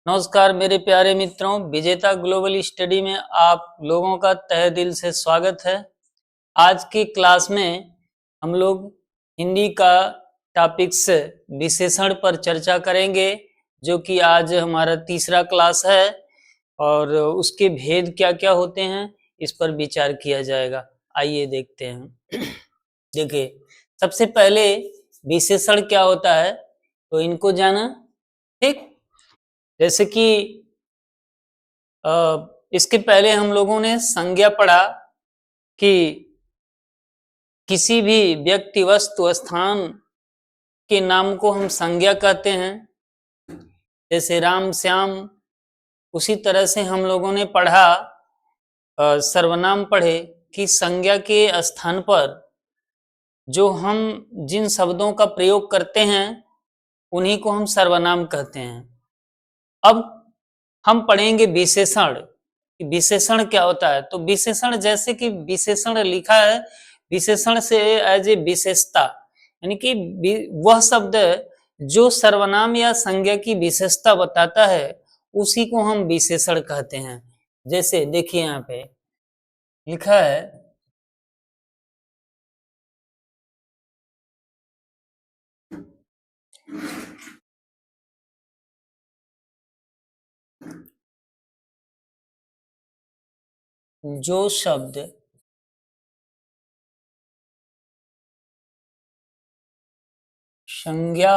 नमस्कार मेरे प्यारे मित्रों, विजेता ग्लोबल स्टडी में आप लोगों का तहे दिल से स्वागत है। आज की क्लास में हम लोग हिंदी का टॉपिक्स विशेषण पर चर्चा करेंगे, जो कि आज हमारा तीसरा क्लास है और उसके भेद क्या क्या होते हैं इस पर विचार किया जाएगा। आइए देखते हैं। देखिए, सबसे पहले विशेषण क्या होता है तो इनको जाना। ठीक, जैसे कि इसके पहले हम लोगों ने संज्ञा पढ़ा कि किसी भी व्यक्ति वस्तु स्थान के नाम को हम संज्ञा कहते हैं, जैसे राम श्याम। उसी तरह से हम लोगों ने पढ़ा सर्वनाम पढ़े कि संज्ञा के स्थान पर जो हम जिन शब्दों का प्रयोग करते हैं उन्हीं को हम सर्वनाम कहते हैं। अब हम पढ़ेंगे विशेषण। विशेषण क्या होता है तो विशेषण, जैसे कि विशेषण लिखा है, विशेषण से एज ए विशेषता, यानी कि वह शब्द जो सर्वनाम या संज्ञा की विशेषता बताता है उसी को हम विशेषण कहते हैं। जैसे देखिए यहाँ पे लिखा है जो शब्द संज्ञा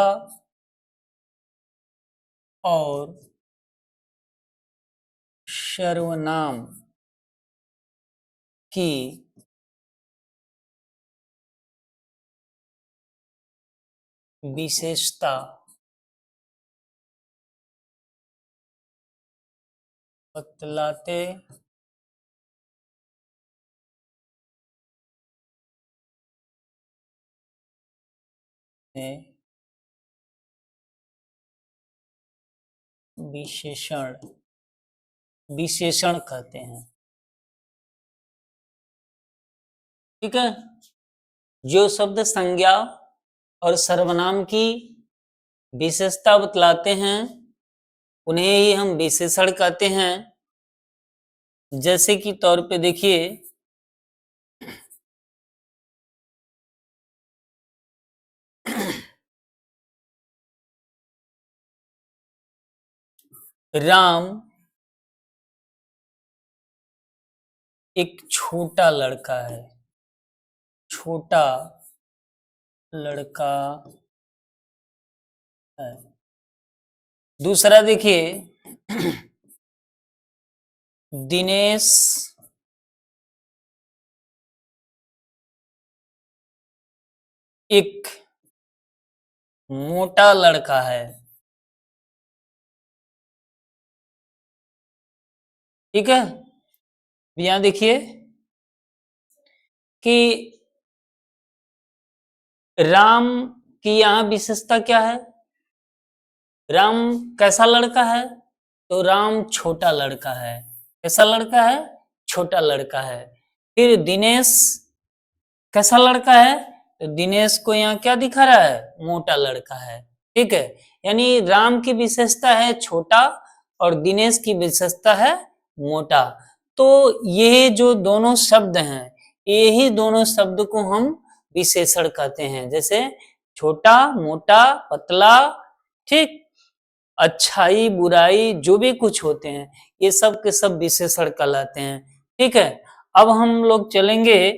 और सर्वनाम की विशेषता बतलाते हैं विशेषण कहते हैं। ठीक है, जो शब्द संज्ञा और सर्वनाम की विशेषता बतलाते हैं उन्हें ही हम विशेषण कहते हैं। जैसे कि तौर पे देखिए, राम एक छोटा लड़का है। छोटा लड़का है। दूसरा देखिए, दिनेश एक मोटा लड़का है। ठीक है, यहां देखिए कि राम की यहां विशेषता क्या है। राम कैसा लड़का है तो राम छोटा लड़का है। कैसा लड़का है? छोटा लड़का है। फिर दिनेश कैसा लड़का है तो दिनेश को यहाँ क्या दिखा रहा है? मोटा लड़का है। ठीक है, यानी राम की विशेषता है छोटा और दिनेश की विशेषता है मोटा। तो ये जो दोनों शब्द हैं, यही दोनों शब्द को हम विशेषण कहते हैं। जैसे छोटा, मोटा, पतला, ठीक, अच्छाई, बुराई, जो भी कुछ होते हैं ये सब के सब विशेषण कहलाते हैं। ठीक है, अब हम लोग चलेंगे,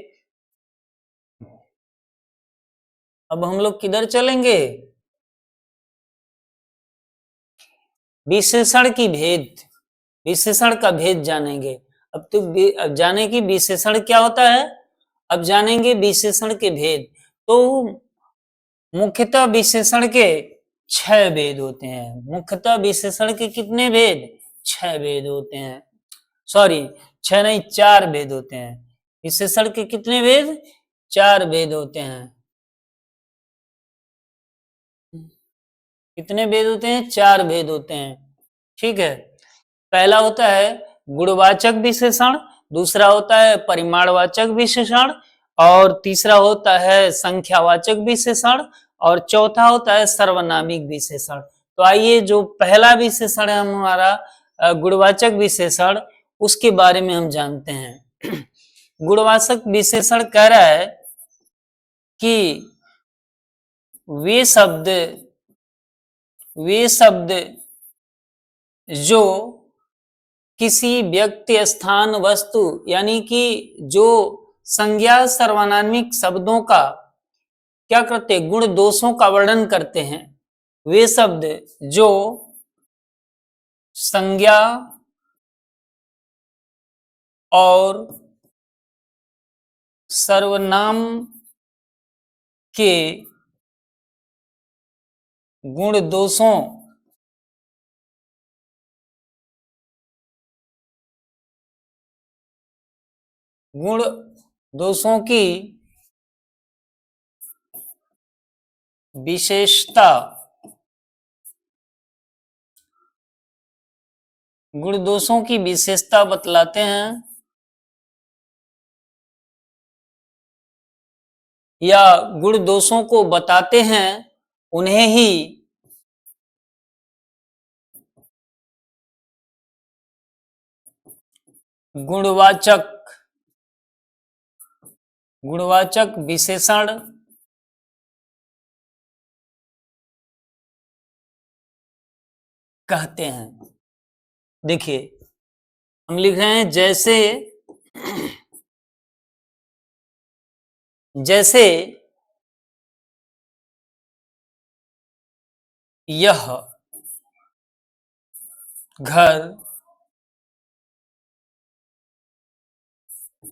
अब हम लोग किधर चलेंगे? विशेषण की भेद, विशेषण का भेद जानेंगे। अब तो अब जाने की विशेषण क्या होता है, अब जानेंगे विशेषण के भेद। तो मुख्यतः विशेषण के 6 भेद होते हैं। मुख्यतः विशेषण के कितने भेद? 6 भेद होते हैं। सॉरी, 6 नहीं, 4 भेद होते हैं। विशेषण के कितने भेद? 4 भेद होते हैं। कितने भेद होते हैं? 4 भेद होते हैं। ठीक है, पहला होता है गुणवाचक विशेषण, दूसरा होता है परिमाणवाचक विशेषण, और तीसरा होता है संख्यावाचक विशेषण, और चौथा होता है सर्वनामिक विशेषण। तो आइए जो पहला विशेषण है हमारा गुणवाचक विशेषण, उसके बारे में हम जानते हैं। गुणवाचक विशेषण कह रहा है कि वे शब्द जो किसी व्यक्ति, स्थान, वस्तु, यानी कि जो संज्ञा सर्वनामिक शब्दों का क्या करते हैं, गुण दोषों का वर्णन करते हैं। वे शब्द जो संज्ञा और सर्वनाम के गुण दोषों की विशेषता, गुण दोषों की विशेषता बतलाते हैं या गुण दोषों को बताते हैं, उन्हें ही गुणवाचक विशेषण कहते हैं। देखिए हम लिख रहे हैं जैसे यह घर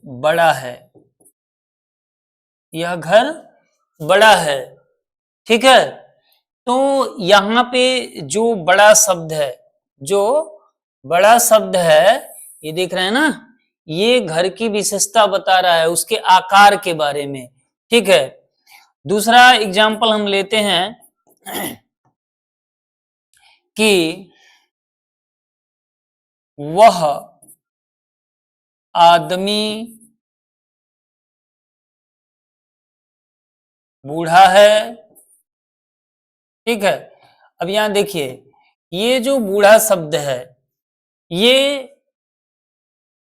बड़ा है, यह घर बड़ा है, ठीक है। तो यहाँ पे जो बड़ा शब्द है, जो बड़ा शब्द है, ये देख रहे हैं ना, ये घर की विशेषता बता रहा है, उसके आकार के बारे में, ठीक है। दूसरा एग्जाम्पल हम लेते हैं कि वह आदमी बूढ़ा है, ठीक है। अब यहां देखिए, ये जो बूढ़ा शब्द है, ये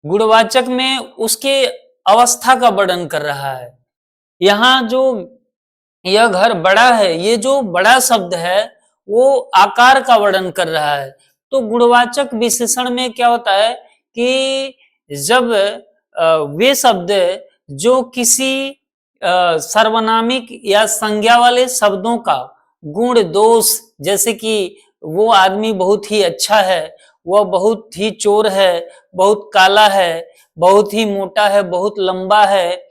गुणवाचक में उसके अवस्था का वर्णन कर रहा है। यहाँ जो यह घर बड़ा है, ये जो बड़ा शब्द है वो आकार का वर्णन कर रहा है। तो गुणवाचक विशेषण में क्या होता है कि जब वे शब्द जो किसी सर्वनामिक या संज्ञा वाले शब्दों का गुण दोष, जैसे कि वो आदमी बहुत ही अच्छा है, वह बहुत ही चोर है, बहुत काला है, बहुत ही मोटा है, बहुत लंबा है,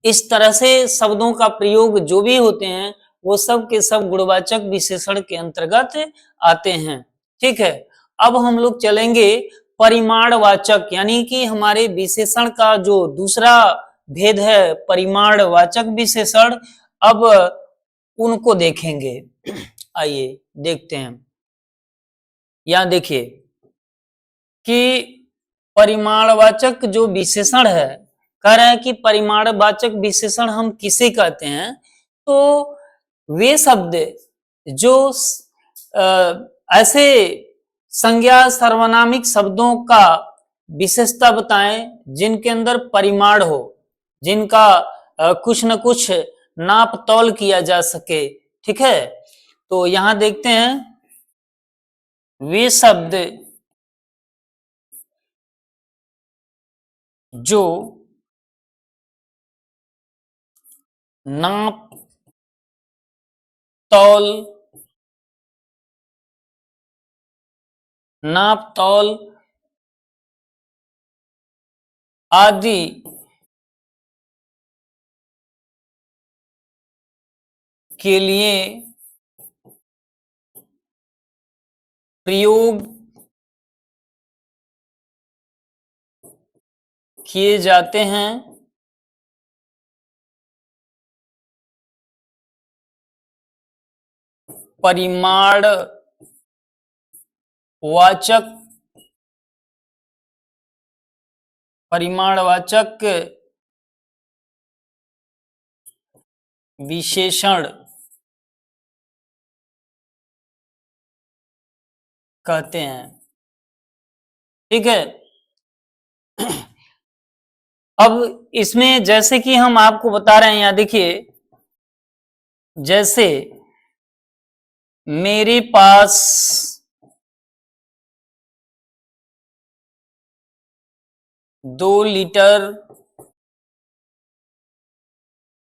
इस तरह से शब्दों का प्रयोग जो भी होते हैं वो सब के सब गुणवाचक विशेषण के अंतर्गत आते हैं, ठीक है। अब हम लोग चलेंगे परिमाणवाचक, यानी कि हमारे विशेषण का जो दूसरा भेद है परिमाणवाचक विशेषण, अब उनको देखेंगे। आइए देखते हैं। यहां देखिए कि परिमाणवाचक जो विशेषण है, कह रहे हैं कि परिमाणवाचक विशेषण हम किसे कहते हैं, तो वे शब्द जो ऐसे संज्ञा सर्वनामिक शब्दों का विशेषता बताएं जिनके अंदर परिमाण हो, जिनका कुछ न कुछ नाप तौल किया जा सके, ठीक है। तो यहां देखते हैं वे शब्द जो नाप तौल आदि के लिए प्रयोग किए जाते हैं, परिमाणवाचक विशेषण कहते हैं। ठीक है। अब इसमें जैसे कि हम आपको बता रहे हैं, यहां देखिए, जैसे मेरे पास 2 लीटर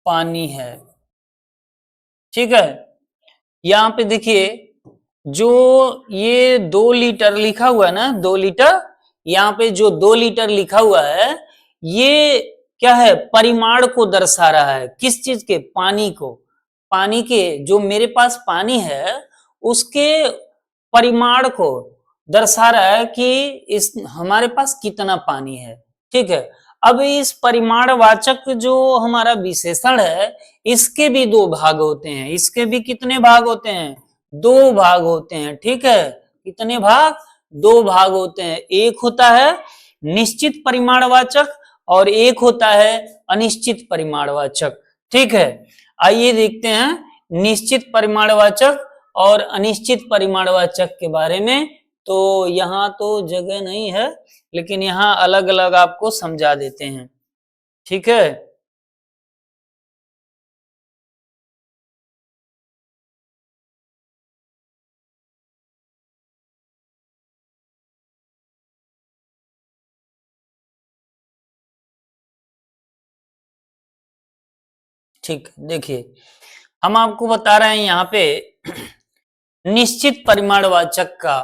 पानी है। ठीक है। यहां पे देखिए, जो ये 2 लीटर लिखा हुआ है ना, 2 लीटर, यहाँ पे जो 2 लीटर लिखा हुआ है, ये क्या है, परिमाण को दर्शा रहा है। किस चीज के? पानी को। पानी के, जो मेरे पास पानी है उसके परिमाण को दर्शा रहा है कि इस हमारे पास कितना पानी है। ठीक है। अब इस परिमाणवाचक जो हमारा विशेषण है, इसके भी 2 भाग होते हैं। इसके भी कितने भाग होते हैं? 2 भाग होते हैं। ठीक है। कितने भाग? 2 भाग होते हैं। एक होता है निश्चित परिमाणवाचक और एक होता है अनिश्चित परिमाणवाचक। ठीक है। आइए देखते हैं निश्चित परिमाणवाचक और अनिश्चित परिमाणवाचक के बारे में। तो यहाँ तो जगह नहीं है, लेकिन यहाँ अलग अलग आपको समझा देते हैं। ठीक है। ठीक, देखिए, हम आपको बता रहे हैं यहाँ पे निश्चित परिमाणवाचक का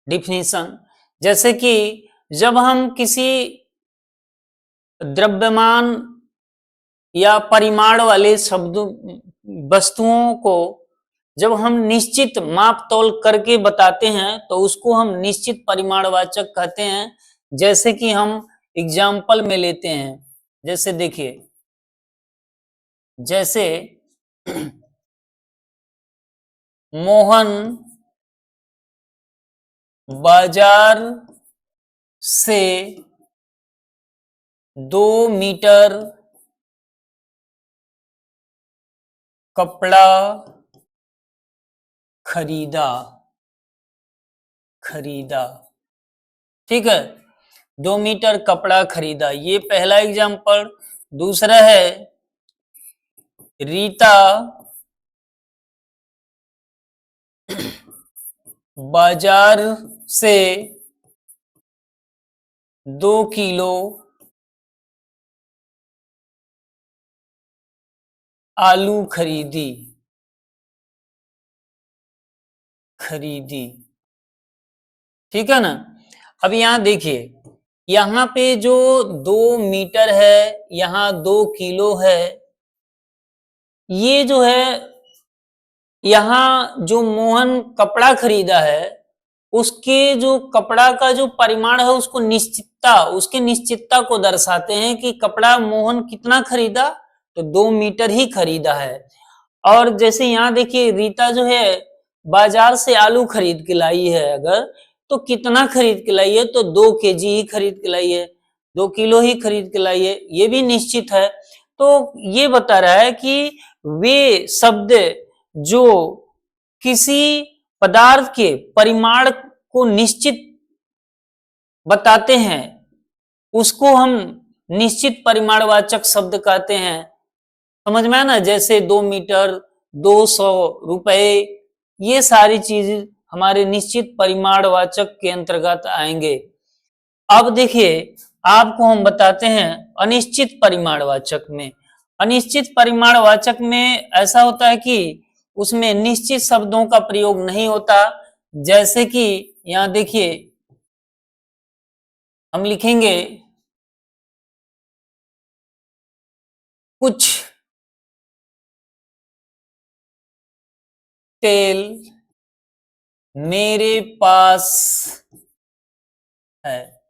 डिफिनीशन। जैसे कि जब हम किसी द्रव्यमान या परिमाण वाले शब्द वस्तुओं को जब हम निश्चित माप तौल करके बताते हैं तो उसको हम निश्चित परिमाणवाचक कहते हैं। जैसे कि हम एग्जाम्पल में लेते हैं, जैसे देखिए, जैसे मोहन बाजार से 2 मीटर कपड़ा खरीदा। खरीदा। ठीक है। 2 मीटर कपड़ा खरीदा, ये पहला एग्जाम्पल। दूसरा है रीता बाजार से 2 किलो आलू खरीदी। खरीदी। ठीक है ना। अब यहां देखिए, यहाँ पे जो 2 मीटर है, यहाँ 2 किलो है, ये जो है, यहाँ जो मोहन कपड़ा खरीदा है, उसके जो कपड़ा का जो परिमाण है उसको निश्चितता, उसके निश्चितता को दर्शाते हैं कि कपड़ा मोहन कितना खरीदा, तो 2 मीटर ही खरीदा है। और जैसे यहाँ देखिए, रीता जो है बाजार से आलू खरीद के लाई है, अगर तो कितना खरीद के लाई है, तो 2 केजी ही खरीद के लाई है, 2 किलो ही खरीद के लाई है, ये भी निश्चित है। तो ये बता रहा है कि वे शब्द जो किसी पदार्थ के परिमाण को निश्चित बताते हैं, उसको हम निश्चित परिमाणवाचक शब्द कहते हैं। समझ में आया ना। जैसे 2 मीटर, 200 रुपए, ये सारी चीज हमारे निश्चित परिमाणवाचक के अंतर्गत आएंगे। अब देखिए, आपको हम बताते हैं अनिश्चित परिमाणवाचक में। अनिश्चित परिमाणवाचक में ऐसा होता है कि उसमें निश्चित शब्दों का प्रयोग नहीं होता। जैसे कि यहाँ देखिए, हम लिखेंगे कुछ तेल मेरे पास है।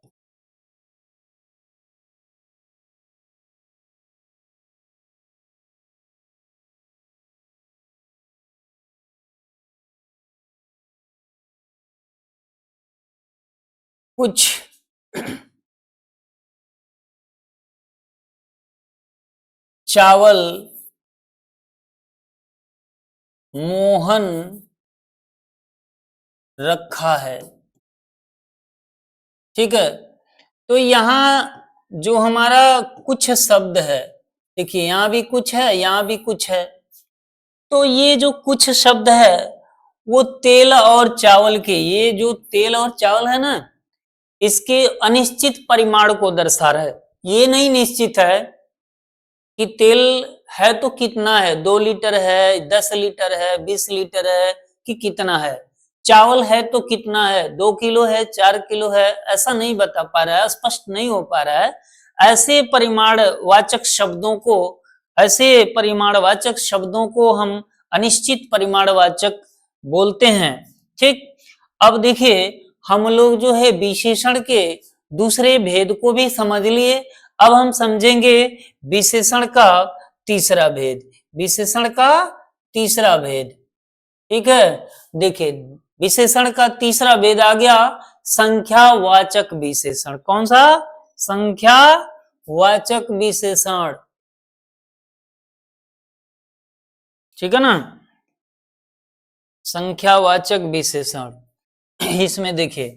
कुछ चावल मोहन रखा है। ठीक है, तो यहाँ जो हमारा कुछ शब्द है, देखिए यहाँ भी कुछ है, यहाँ भी कुछ है, तो ये जो कुछ शब्द है वो तेल और चावल के, ये जो तेल और चावल है ना, इसके अनिश्चित परिमाण को दर्शा रहा है। ये नहीं निश्चित है कि तेल है तो कितना है, 2 लीटर है, 10 लीटर है, 20 लीटर है, कि कितना है। चावल है तो कितना है, 2 किलो है, 4 किलो है, ऐसा नहीं बता पा रहा है, स्पष्ट नहीं हो पा रहा है। ऐसे परिमाणवाचक शब्दों को, ऐसे परिमाणवाचक शब्दों को हम अनिश्चित परिमाणवाचक बोलते हैं। ठीक, अब देखिए हम लोग जो है विशेषण के दूसरे भेद को भी समझ लिए। अब हम समझेंगे विशेषण का तीसरा भेद, विशेषण का तीसरा भेद। ठीक है, देखिए विशेषण का तीसरा भेद आ गया संख्यावाचक विशेषण। कौन सा? संख्यावाचक विशेषण। ठीक है ना, संख्यावाचक विशेषण। इसमें देखिए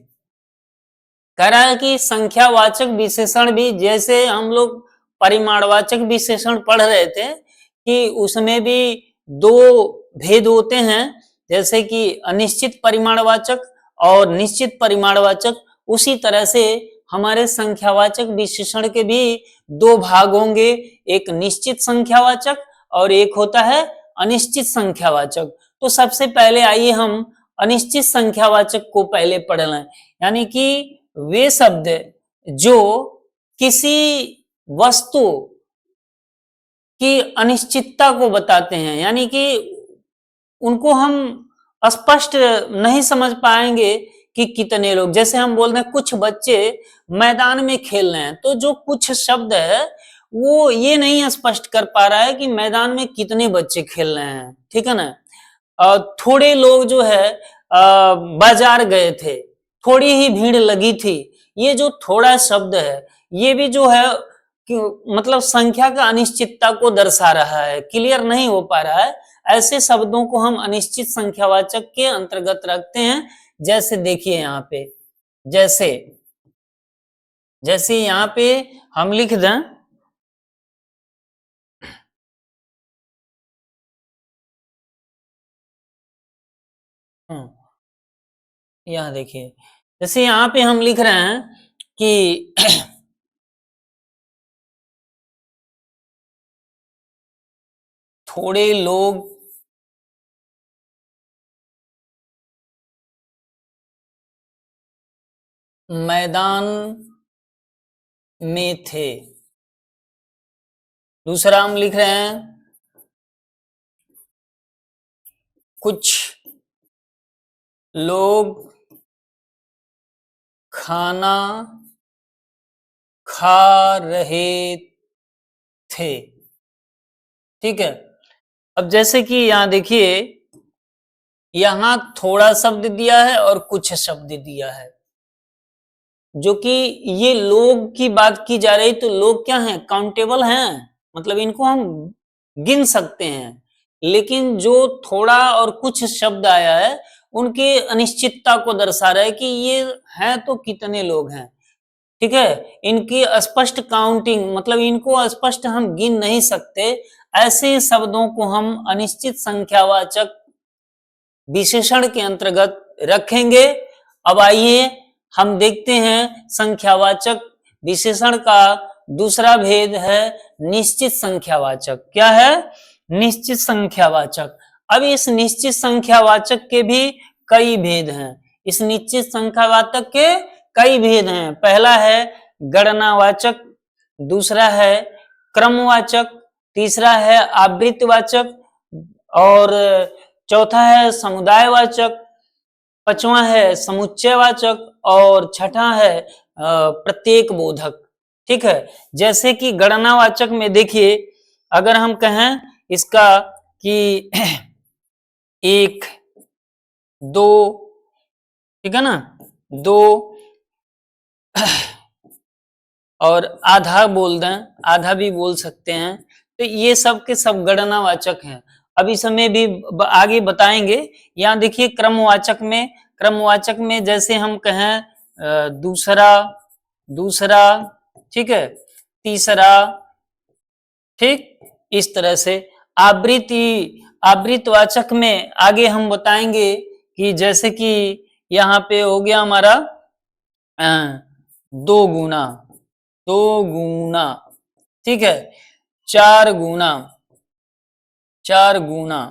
कह रहा है कि संख्यावाचक विशेषण भी, जैसे हम लोग परिमाणवाचक विशेषण पढ़ रहे थे कि उसमें भी 2 भेद होते हैं, जैसे कि अनिश्चित परिमाणवाचक और निश्चित परिमाणवाचक, उसी तरह से हमारे संख्यावाचक विशेषण के भी 2 भाग होंगे, एक निश्चित संख्यावाचक और एक होता है अनिश्चित संख्यावाचक। तो सबसे पहले आइए हम अनिश्चित संख्यावाचक को पहले पढ़ लें, यानी कि वे शब्द जो किसी वस्तु की अनिश्चितता को बताते हैं, यानी कि उनको हम स्पष्ट नहीं समझ पाएंगे कि कितने लोग, जैसे हम बोल रहे हैं कुछ बच्चे मैदान में खेल रहे हैं, तो जो कुछ शब्द है वो ये नहीं स्पष्ट कर पा रहा है कि मैदान में कितने बच्चे खेल रहे हैं। ठीक है ना, थोड़े लोग जो है बाजार गए थे, थोड़ी ही भीड़ लगी थी, ये जो थोड़ा शब्द है ये भी जो है कि मतलब संख्या का अनिश्चितता को दर्शा रहा है, क्लियर नहीं हो पा रहा है। ऐसे शब्दों को हम अनिश्चित संख्यावाचक के अंतर्गत रखते हैं। जैसे देखिए यहाँ पे, जैसे जैसे यहाँ पे हम लिख दें, यहाँ देखिए, जैसे यहाँ पे हम लिख रहे हैं कि थोड़े लोग मैदान में थे। दूसरा हम लिख रहे हैं कुछ लोग खाना खा रहे थे। ठीक है, अब जैसे कि यहां देखिए, यहां थोड़ा शब्द दिया है और कुछ शब्द दिया है, जो कि ये लोग की बात की जा रही, तो लोग क्या हैं? काउंटेबल हैं, मतलब इनको हम गिन सकते हैं। लेकिन जो थोड़ा और कुछ शब्द आया है उनके अनिश्चितता को दर्शा रहा है कि ये हैं तो कितने लोग हैं। ठीक है, इनकी स्पष्ट काउंटिंग, मतलब इनको स्पष्ट हम गिन नहीं सकते। ऐसे शब्दों को हम अनिश्चित संख्यावाचक विशेषण के अंतर्गत रखेंगे। अब आइए हम देखते हैं संख्यावाचक विशेषण का दूसरा भेद है निश्चित संख्यावाचक। क्या है? निश्चित संख्यावाचक। अब इस निश्चित संख्यावाचक के भी कई भेद हैं। इस निश्चित संख्यावाचक के कई भेद हैं। पहला है गणनावाचक, दूसरा है क्रमवाचक, तीसरा है आवृत्तिवाचक और चौथा है समुदायवाचक, पांचवा है समुच्चयवाचक और छठा है प्रत्येक बोधक। ठीक है, जैसे कि गणनावाचक में देखिए, अगर हम कहें इसका कि 1, 2, ठीक है ना, 2 और आधा बोल दें, आधा भी बोल सकते हैं, तो ये सब के सब गणनावाचक हैं। अब इस समय भी आगे बताएंगे। यहाँ देखिए क्रमवाचक में क्रमवाचक में जैसे हम कहें दूसरा, दूसरा, ठीक है, तीसरा, ठीक, इस तरह से। आवृत्ति, आवृतवाचक में आगे हम बताएंगे कि जैसे कि यहाँ पे हो गया हमारा अ, दो गुना, दो गुना, ठीक है, चार गुना, चार गुना,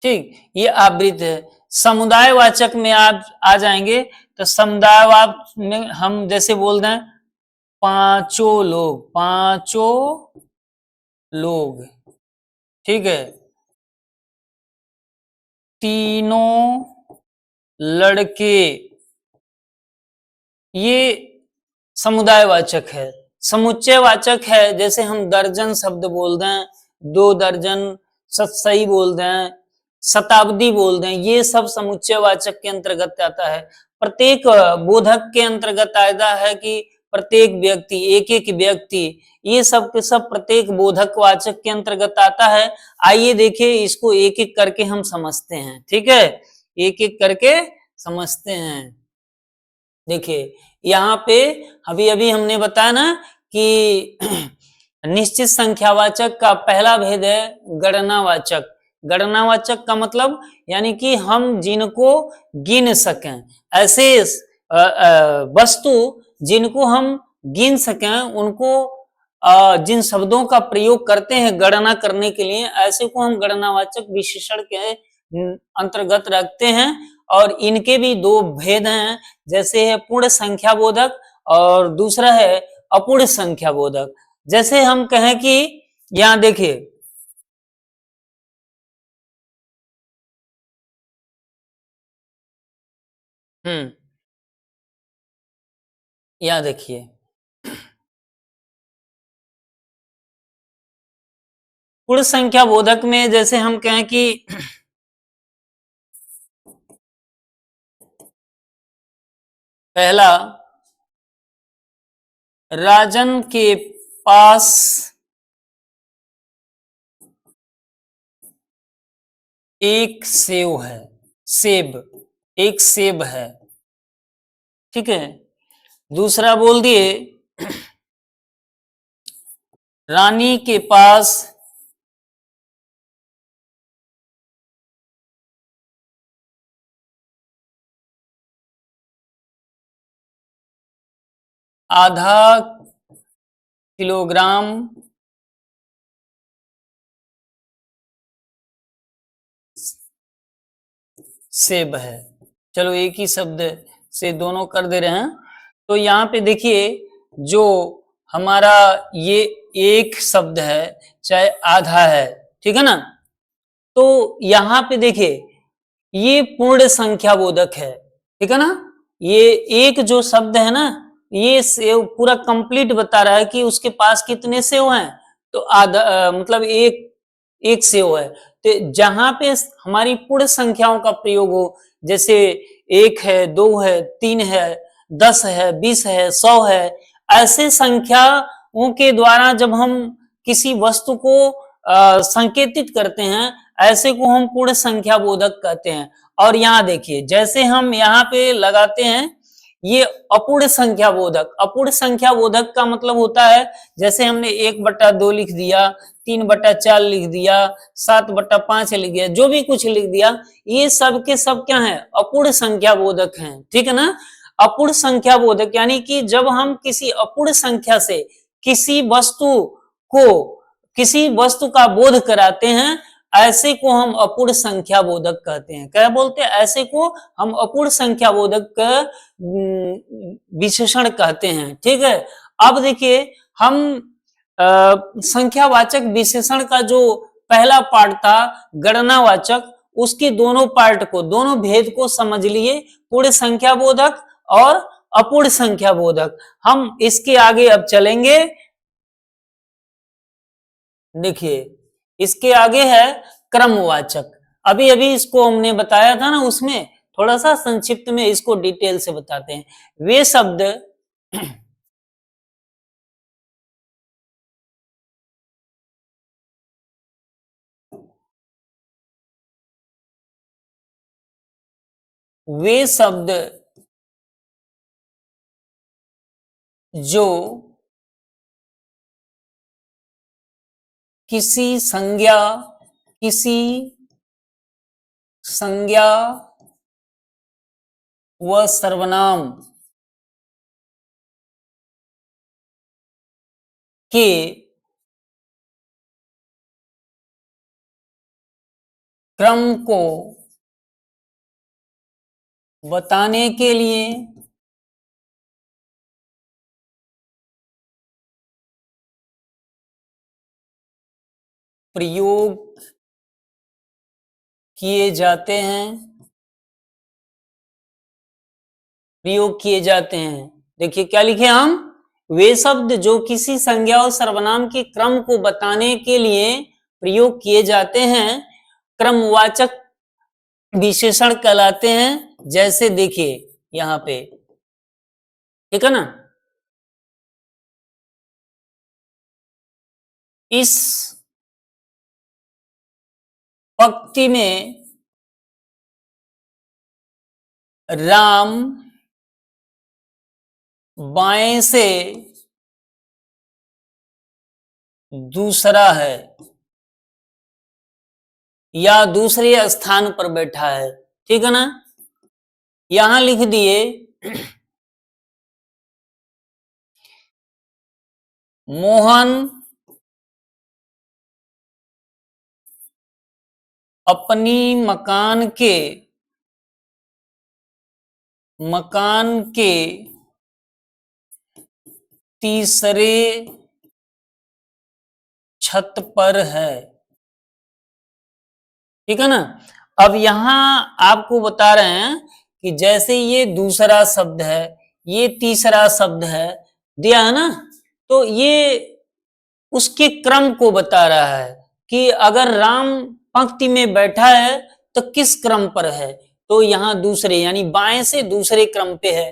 ठीक, ये आवृत है। समुदायवाचक में आप आ जाएंगे तो समुदायवाचक में हम जैसे बोल रहे हैं पांचों लोग, पांचों लोग, ठीक है, तीनों लड़के, ये समुदायवाचक है। समुच्चयवाचक है जैसे हम दर्जन शब्द बोल रहे हैं, दो दर्जन, सतसई बोल रहे हैं, शताब्दी बोल रहे हैं, ये सब समुच्चयवाचक के अंतर्गत आता है। प्रत्येक बोधक के अंतर्गत आता है कि प्रत्येक व्यक्ति, एक एक व्यक्ति, ये सब के सब प्रत्येक बोधक वाचक के अंतर्गत आता है। आइए देखिए इसको एक एक करके हम समझते हैं, ठीक है, एक एक करके समझते हैं। देखिए यहाँ पे अभी अभी हमने बताया ना कि निश्चित संख्यावाचक का पहला भेद है गणनावाचक। गणनावाचक का मतलब यानी कि हम जिनको गिन सकें, ऐसे वस्तु जिनको हम गिन सकें, उनको जिन शब्दों का प्रयोग करते हैं गणना करने के लिए, ऐसे को हम गणनावाचक विशेषण के अंतर्गत रखते हैं। और इनके भी दो भेद हैं, जैसे है पूर्ण संख्या बोधक और दूसरा है अपूर्ण संख्या बोधक। जैसे हम कहें कि यहां देखिए यहां देखिए पूर्ण संख्या बोधक में जैसे हम कहें कि पहला, राजन के पास एक सेव है, सेब, एक सेब है, ठीक है। दूसरा बोल दिए रानी के पास आधा किलोग्राम सेब है। चलो एक ही शब्द से दोनों कर दे रहे हैं। तो यहाँ पे देखिए जो हमारा ये एक शब्द है चाहे आधा है, ठीक है ना, तो यहाँ पे देखिए ये पूर्ण संख्या बोधक है, ठीक है ना। ये एक जो शब्द है ना, ये सेव पूरा कंप्लीट बता रहा है कि उसके पास कितने सेव हैं, तो आधा मतलब एक, एक सेव है। तो जहां पे हमारी पूर्ण संख्याओं का प्रयोग हो, जैसे एक है, दो है, तीन है, 10 है, 20 है, 100 है, ऐसे संख्याओं के द्वारा जब हम किसी वस्तु को संकेतित करते हैं, ऐसे को हम पूर्ण संख्या बोधक कहते हैं। और यहाँ देखिए जैसे हम यहाँ पे लगाते हैं ये अपूर्ण संख्या बोधक। अपूर्ण संख्या बोधक का मतलब होता है जैसे हमने 1/2 लिख दिया, 3/4 लिख दिया, 7/5 लिख दिया, जो भी कुछ लिख दिया, ये सब के सब क्या है, अपूर्ण संख्या बोधक हैं, ठीक है ना। अपूर्ण संख्या बोधक यानी कि जब हम किसी अपूर्ण संख्या से किसी वस्तु को, किसी वस्तु का बोध कराते हैं, ऐसे को हम अपूर्ण संख्या बोधक कहते हैं। क्या बोलते हैं, ऐसे को हम अपूर्ण संख्या बोधक का विशेषण कहते हैं, ठीक है। अब देखिए हम संख्यावाचक विशेषण का जो पहला पार्ट था गणनावाचक, उसके दोनों पार्ट को, दोनों भेद को समझ लिए, पूर्ण संख्या बोधक और अपूर्ण संख्या बोधक। हम इसके आगे अब चलेंगे। देखिए इसके आगे है क्रमवाचक। अभी अभी इसको हमने बताया था ना, उसमें थोड़ा सा संक्षिप्त में इसको डिटेल से बताते हैं। वे शब्द वे शब्द जो किसी संज्ञा व सर्वनाम के क्रम को बताने के लिए प्रयोग किए जाते हैं। देखिए क्या लिखे हम, वे शब्द जो किसी संज्ञा और सर्वनाम के क्रम को बताने के लिए प्रयोग किए जाते हैं क्रमवाचक विशेषण कहलाते हैं। जैसे देखिए यहां पे, ठीक है ना, इस पंक्ति में राम बाएं से दूसरा है या दूसरे स्थान पर बैठा है, ठीक है ना। यहां लिख दिए मोहन अपनी मकान के तीसरे छत पर है, ठीक है ना। अब यहां आपको बता रहे हैं कि जैसे ये दूसरा शब्द है, ये तीसरा शब्द है, दिया है ना, तो ये उसके क्रम को बता रहा है कि अगर राम पंक्ति में बैठा है तो किस क्रम पर है, तो यहां दूसरे यानी बाएं से दूसरे क्रम पे है।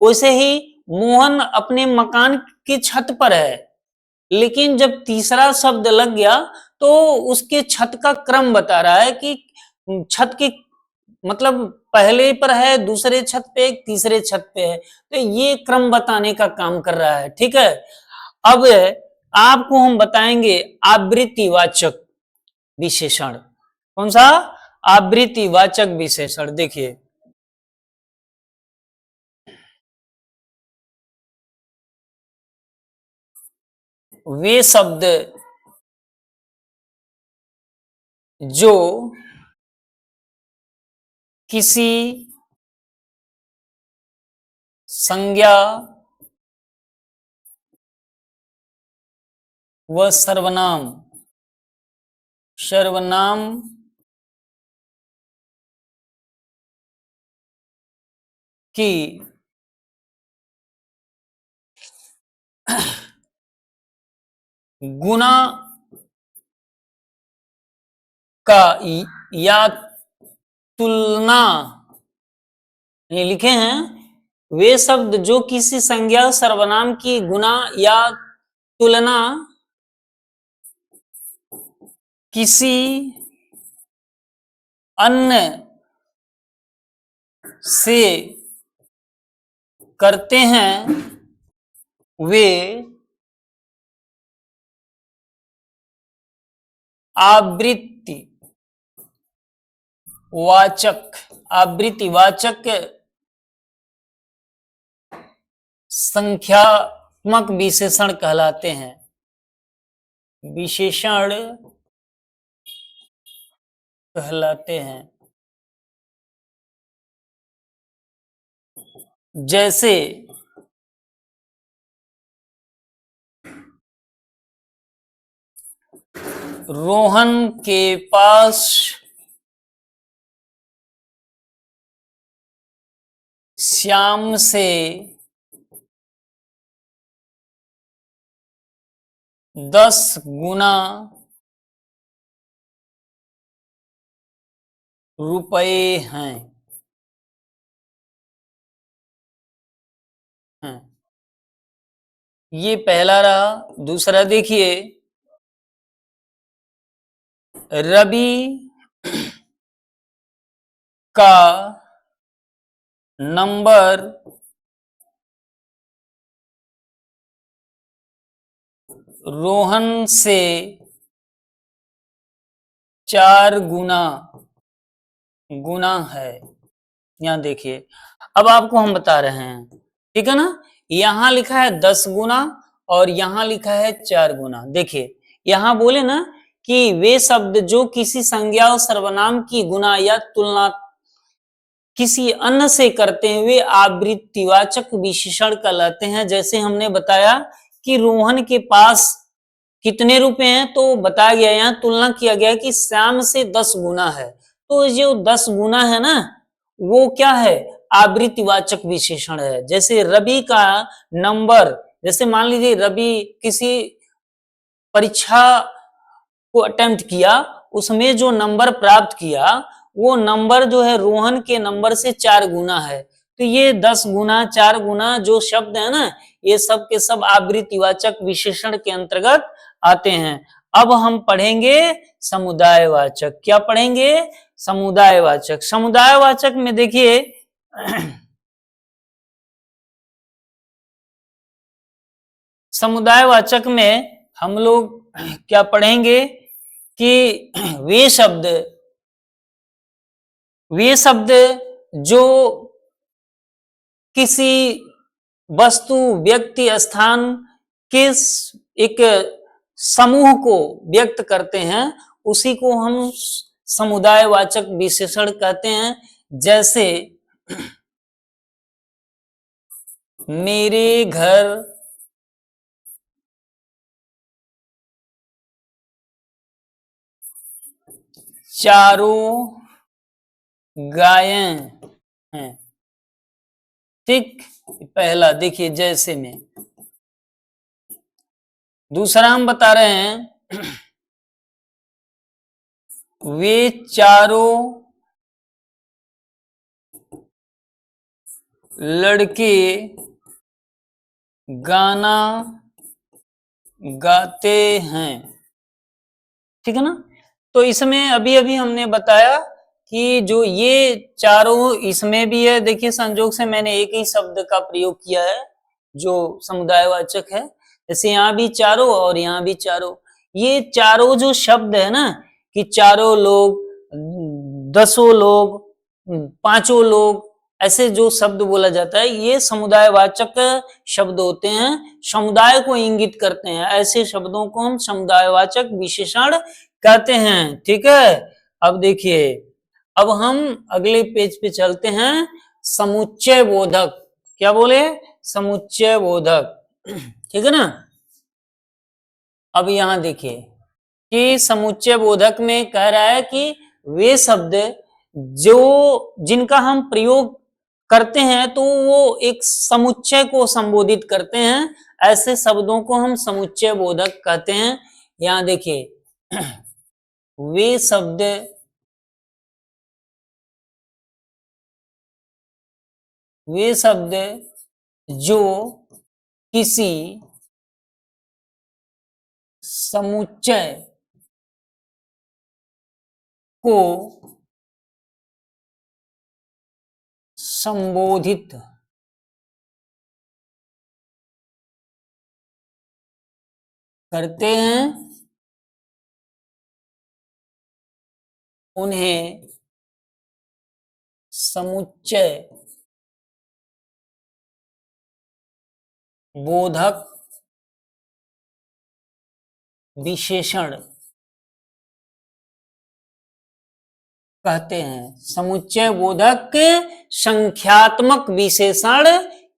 वैसे ही मोहन अपने मकान की छत पर है, लेकिन जब तीसरा शब्द लग गया तो उसके छत का क्रम बता रहा है कि छत की मतलब पहले पर है, दूसरे छत पे, तीसरे छत पे है, तो ये क्रम बताने का काम कर रहा है, ठीक है। अब आपको हम बताएंगे आवृत्तिवाचक विशेषण। कौन सा? आवृत्तिवाचक विशेषण। देखिए वे शब्द जो किसी संज्ञा व सर्वनाम की गुना का या तुलना, ये लिखे हैं, वे शब्द जो किसी संज्ञा सर्वनाम की गुना या तुलना किसी अन्य से करते हैं वे आवृत्तिवाचक संख्यात्मक विशेषण कहलाते हैं। जैसे रोहन के पास श्याम से 10 गुना रुपए हैं। ये पहला रहा। दूसरा देखिए, रवि का नंबर रोहन से 4 गुना गुना है। यहां देखिए, अब आपको हम बता रहे हैं, ठीक है ना। यहां लिखा है 10 गुना और यहां लिखा है 4 गुना। देखिए यहां बोले ना कि वे शब्द जो किसी संज्ञा और सर्वनाम की गुना या तुलना किसी अन्य से करते हैं वे आवृत्तिवाचक विशेषण कहलाते हैं। जैसे हमने बताया कि रोहन के पास कितने रुपए हैं, तो बताया गया, यहाँ तुलना किया गया कि श्याम से 10 गुना है। तो जो 10 गुना है ना, वो क्या है, आवृत्तिवाचक विशेषण है। जैसे रवि का नंबर, जैसे मान लीजिए रवि किसी परीक्षा को अटेम्प्ट किया, उसमें जो नंबर प्राप्त किया वो नंबर जो है रोहन के नंबर से 4 गुना है। तो ये 10 गुना 4 गुना जो शब्द है ना, ये सब के सब आवृत्तिवाचक विशेषण के अंतर्गत आते हैं। अब हम पढ़ेंगे समुदायवाचक। क्या पढ़ेंगे, समुदायवाचक। समुदायवाचक में देखिए समुदायवाचक में हम लोग क्या पढ़ेंगे कि वे शब्द जो किसी वस्तु व्यक्ति स्थान के एक समूह को व्यक्त करते हैं, उसी को हम समुदायवाचक विशेषण कहते हैं। जैसे मेरे घर चारों गायें हैं। ठीक, पहला देखिए जैसे में। दूसरा हम बता रहे हैं वे चारों लड़के गाना गाते हैं। ठीक है ना। तो इसमें अभी अभी हमने बताया कि जो ये चारों, इसमें भी है, देखिए संजोग से मैंने एक ही शब्द का प्रयोग किया है जो समुदायवाचक है। जैसे यहाँ भी चारों और यहाँ भी चारों, ये चारों जो शब्द है ना, कि चारों लोग, 10 लोग, 5 लोग, ऐसे जो शब्द बोला जाता है, ये समुदायवाचक शब्द होते हैं, समुदाय को इंगित करते हैं। ऐसे शब्दों को हम समुदायवाचक विशेषण कहते हैं। ठीक है। अब देखिए, अब हम अगले पेज पे चलते हैं, समुच्चय बोधक। क्या बोले, समुच्चय बोधक। ठीक है ना। अब यहां देखिए कि समुच्चय बोधक में कह रहा है कि वे शब्द जो जिनका हम प्रयोग करते हैं तो वो एक समुच्चय को संबोधित करते हैं, ऐसे शब्दों को हम समुच्चय बोधक कहते हैं। यहां देखिए वे शब्द जो किसी समुच्चय को संबोधित करते हैं उन्हें समुच्चय बोधक विशेषण कहते हैं। समुच्चय बोधक संख्यात्मक विशेषण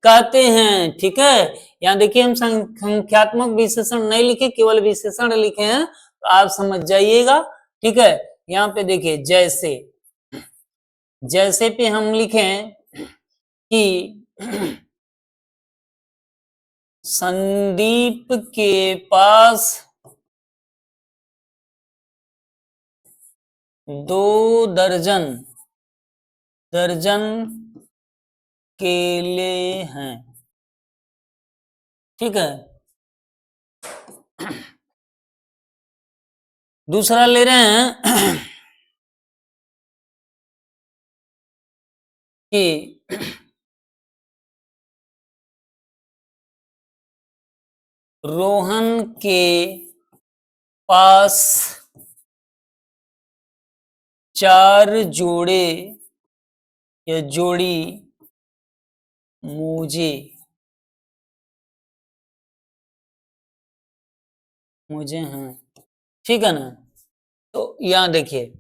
कहते हैं। ठीक है। यहाँ देखिए हम संख्यात्मक विशेषण नहीं लिखे, केवल विशेषण लिखे हैं, तो आप समझ जाइएगा। ठीक है। यहाँ पे देखिए जैसे, जैसे पे हम लिखें कि संदीप के पास 2 दर्जन केले हैं। ठीक है। दूसरा ले रहे हैं कि रोहन के पास 4 जोड़े या जोड़ी मोजे हैं, ठीक है ना। तो यहां देखिए,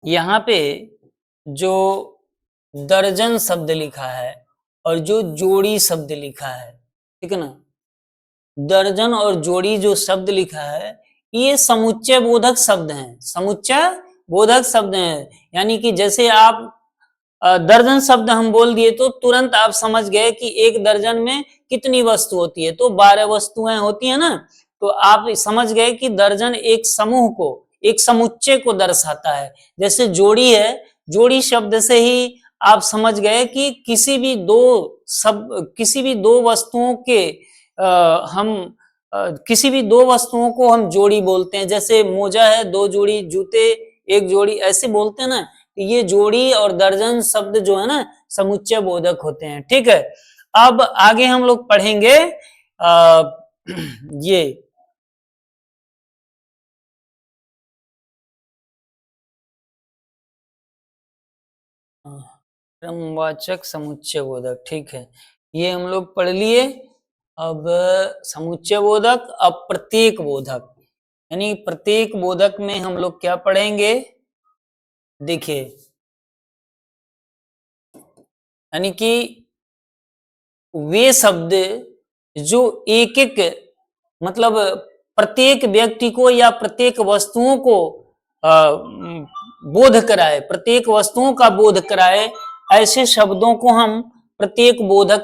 यहाँ पे जो दर्जन शब्द लिखा है और जो जोड़ी शब्द लिखा है, ठीक है ना, दर्जन और जोड़ी जो शब्द लिखा है ये समुच्चय बोधक शब्द हैं, समुच्चय बोधक शब्द हैं। यानी कि जैसे आप दर्जन शब्द हम बोल दिए तो तुरंत आप समझ गए कि एक दर्जन में कितनी वस्तु होती है, तो 12 वस्तुएं होती है ना। तो आप समझ गए कि दर्जन एक समूह को, एक समुच्चय को दर्शाता है। जैसे जोड़ी है, जोड़ी शब्द से ही आप समझ गए कि किसी भी दो वस्तुओं के किसी भी दो वस्तुओं को हम जोड़ी बोलते हैं। जैसे मोजा है, 2 जोड़ी जूते, 1 जोड़ी, ऐसे बोलते हैं ना। ये जोड़ी और दर्जन शब्द जो है ना समुच्चय बोधक होते हैं, ठीक है। अब आगे हम लोग पढ़ेंगे ये क्रमवाचक समुच्चय बोधक, ठीक है, ये हम लोग पढ़ लिए। अब समुच्चय बोधक, अब प्रत्येक बोधक, यानी प्रत्येक बोधक में हम लोग क्या पढ़ेंगे, देखिए, यानी कि वे शब्द जो एक एक, मतलब प्रत्येक व्यक्ति को या प्रत्येक वस्तुओं को बोध कराए, प्रत्येक वस्तुओं का बोध कराए, ऐसे शब्दों को हम प्रत्येक बोधक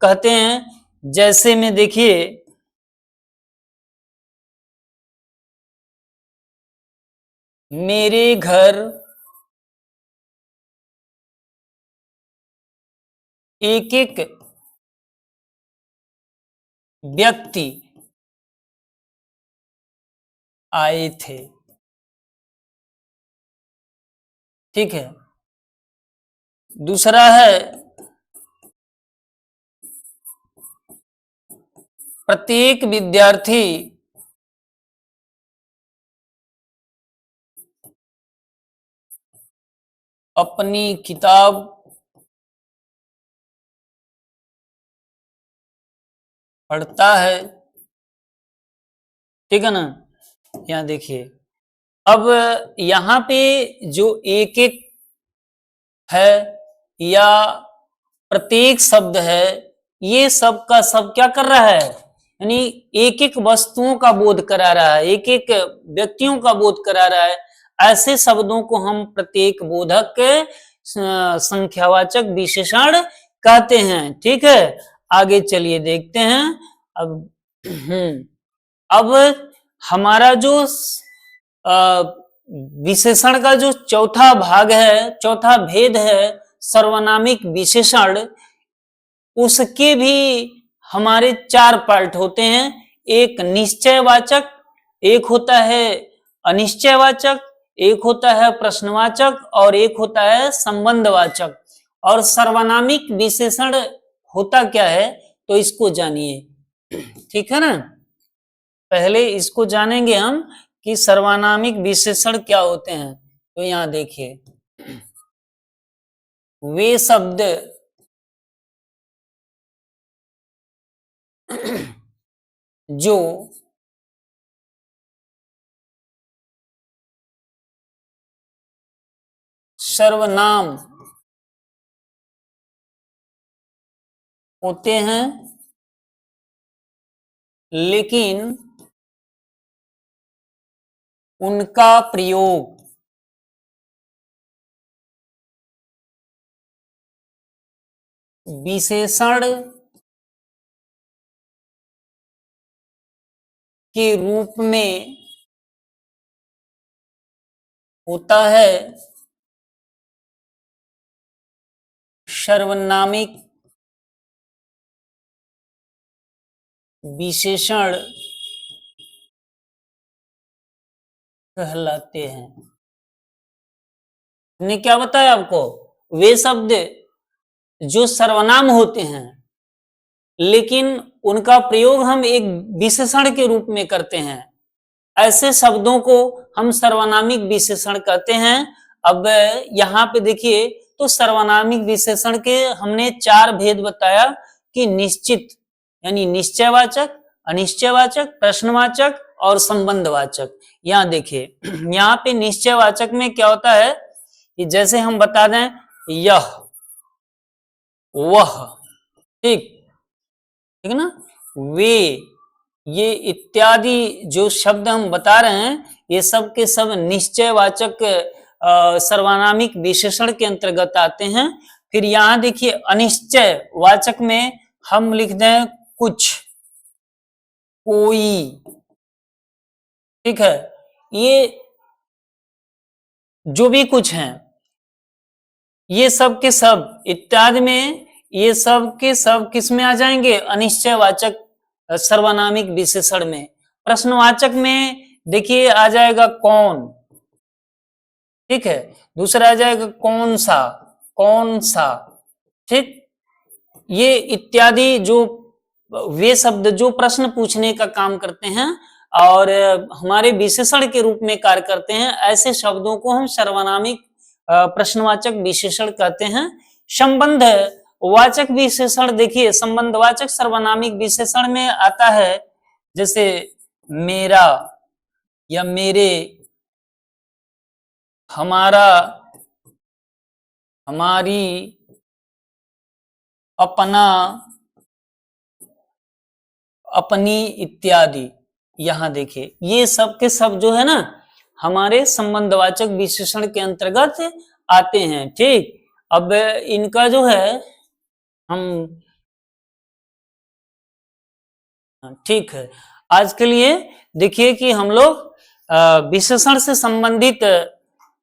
कहते हैं। जैसे में देखिए, मेरे घर एक एक व्यक्ति आए थे, ठीक है। दूसरा है, प्रत्येक विद्यार्थी अपनी किताब पढ़ता है, ठीक है ना। यहां देखिए, अब यहां पे जो एक एक है या प्रत्येक शब्द है, ये सब का सब क्या कर रहा है, यानी एक एक वस्तुओं का बोध करा रहा है, एक एक व्यक्तियों का बोध करा रहा है। ऐसे शब्दों को हम प्रत्येक बोधक संख्यावाचक विशेषण कहते हैं, ठीक है। आगे चलिए देखते हैं। अब अब हमारा जो विशेषण का जो चौथा भाग है, चौथा भेद है, सर्वनामिक विशेषण, उसके भी हमारे 4 पार्ट होते हैं। एक निश्चयवाचक, एक होता है अनिश्चयवाचक, एक होता है प्रश्नवाचक और एक होता है संबंधवाचक। और सर्वनामिक विशेषण होता क्या है, तो इसको जानिए, ठीक है ना। पहले इसको जानेंगे हम कि सर्वनामिक विशेषण क्या होते हैं। तो यहां देखिए, वे शब्द जो सर्वनाम होते हैं लेकिन उनका प्रयोग विशेषण के रूप में होता है, सर्वनामिक विशेषण कहलाते हैं। ने क्या बताया आपको, वे शब्द जो सर्वनाम होते हैं लेकिन उनका प्रयोग हम एक विशेषण के रूप में करते हैं। ऐसे शब्दों को हम सर्वनामिक विशेषण कहते हैं। अब यहाँ पे देखिए, तो सर्वनामिक विशेषण के हमने 4 भेद बताया कि निश्चित यानी निश्चयवाचक, अनिश्चयवाचक, प्रश्नवाचक और संबंधवाचक। यहाँ देखिए, यहाँ पे निश्चयवाचक में क्या होता है कि जैसे हम बता दें यह, वह, ठीक ठीक है ना, वे, ये इत्यादि जो शब्द हम बता रहे हैं, ये सब के सब निश्चयवाचक सर्वनामिक विशेषण के अंतर्गत आते हैं। फिर यहां देखिए अनिश्चय वाचक में हम लिख दें कुछ, कोई, ठीक है, ये जो भी कुछ हैं, ये सब के सब इत्यादि में, ये सब के सब किस में आ जाएंगे, अनिश्चयवाचक सर्वनामिक विशेषण में। प्रश्नवाचक में देखिए आ जाएगा कौन, ठीक है, दूसरा आ जाएगा कौन सा, कौन सा, ठीक। ये इत्यादि जो वे शब्द जो प्रश्न पूछने का काम करते हैं और हमारे विशेषण के रूप में कार्य करते हैं, ऐसे शब्दों को हम सर्वनामिक प्रश्नवाचक विशेषण कहते हैं। संबंध वाचक विशेषण देखिए, संबंधवाचक सर्वनामिक विशेषण में आता है जैसे मेरा या मेरे, हमारा, हमारी, अपना, अपनी इत्यादि। यहां देखिए ये सब के सब जो है ना हमारे संबंधवाचक विशेषण के अंतर्गत आते हैं, ठीक। अब इनका जो है हम, ठीक है, आज के लिए देखिए कि हम लोग विशेषण से संबंधित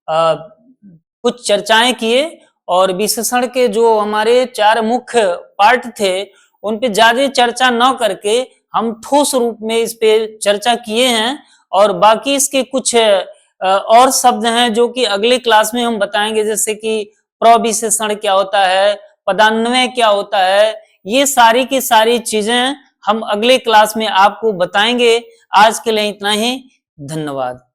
कुछ चर्चाएं किए और विशेषण के जो हमारे 4 मुख्य पार्ट थे उन पे ज्यादा चर्चा न करके हम ठोस रूप में इस पे चर्चा किए हैं। और बाकी इसके कुछ और शब्द हैं जो कि अगले क्लास में हम बताएंगे, जैसे कि प्रविशेषण क्या होता है, पदान्वय क्या होता है, ये सारी की सारी चीजें हम अगले क्लास में आपको बताएंगे। आज के लिए इतना ही, धन्यवाद।